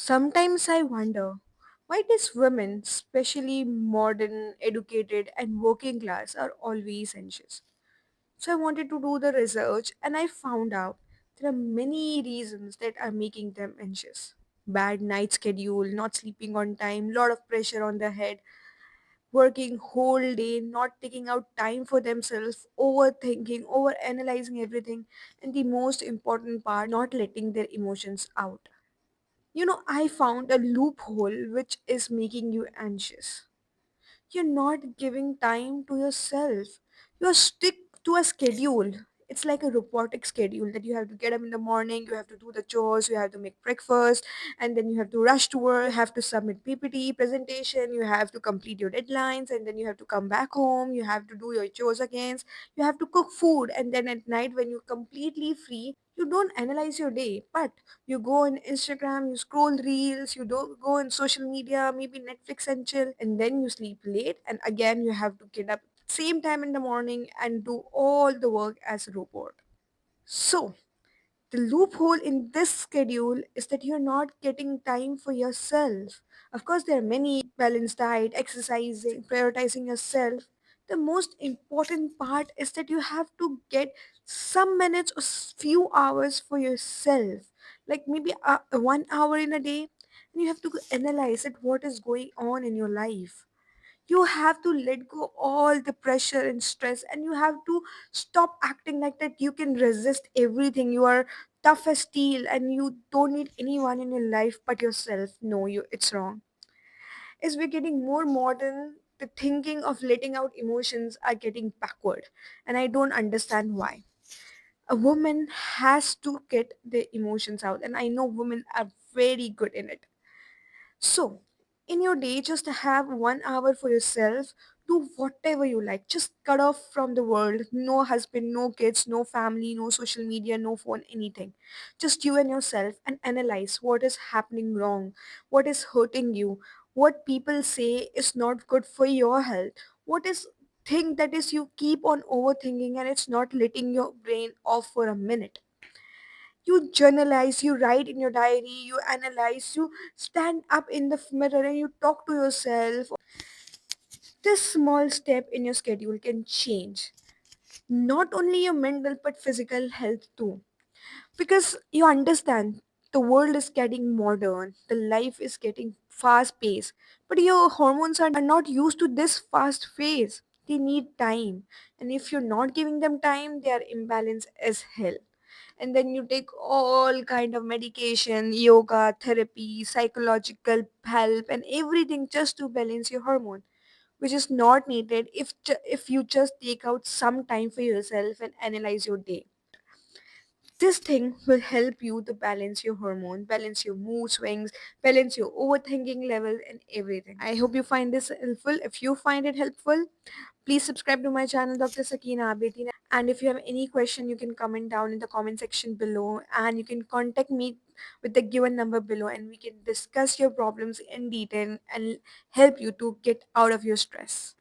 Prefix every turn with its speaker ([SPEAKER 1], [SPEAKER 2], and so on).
[SPEAKER 1] Sometimes I wonder why these women, especially modern, educated, and working class, are always anxious. So I wanted to do the research and I found out there are many reasons that are making them anxious. Bad night schedule, not sleeping on time, lot of pressure on their head, working whole day, not taking out time for themselves, overthinking, over analyzing everything, and the most important part, not letting their emotions out. I found a loophole which is making you anxious. You're not giving time to yourself. You're stick to a schedule. It's like a robotic schedule that you have to get up in the morning, you have to do the chores, you have to make breakfast, and then you have to rush to work, you have to submit PPT presentation, you have to complete your deadlines, and then you have to come back home, you have to do your chores again, you have to cook food, and then at night when you're completely free, you don't analyze your day, but you go on Instagram, you scroll reels, you don't go on social media, maybe Netflix and chill, and then you sleep late, and again you have to get up same time in the morning and do all the work as a robot. So the loophole in this schedule is that you're not getting time for yourself. Of course, there are many balanced diet, exercising, prioritizing yourself. The most important part is that you have to get some minutes or few hours for yourself, like maybe 1 hour in a day, and you have to analyze it what is going on in your life. You have to let go all the pressure and stress, and you have to stop acting like that you can resist everything, you are tough as steel and you don't need anyone in your life but yourself. No, you it's wrong. As we're getting more modern, the thinking of letting out emotions are getting backward, and I don't understand why. A woman has to get their emotions out, and I know women are very good in it. So, in your day, just have 1 hour for yourself. Do whatever you like. Just cut off from the world. No husband, no kids, no family, no social media, no phone, anything. Just you and yourself, and analyze what is happening wrong, what is hurting you, what people say is not good for your health, what is thing that is you keep on overthinking and it's not letting your brain off for a minute. You journalize, you write in your diary, you analyze, you stand up in the mirror and you talk to yourself. This small step in your schedule can change not only your mental but physical health too, because you understand the world is getting modern, the life is getting fast paced, but your hormones are not used to this fast phase. They need time, and if you're not giving them time, they are imbalanced as hell. And then you take all kind of medication, yoga, therapy, psychological help, and everything just to balance your hormone, which is not needed if you just take out some time for yourself and analyze your day. This thing will help you to balance your hormone, balance your mood swings, balance your overthinking level, and everything. I hope you find this helpful. If you find it helpful, please subscribe to my channel, Dr. Sakina Abedi. And if you have any question, you can comment down in the comment section below, and you can contact me with the given number below, and we can discuss your problems in detail and help you to get out of your stress.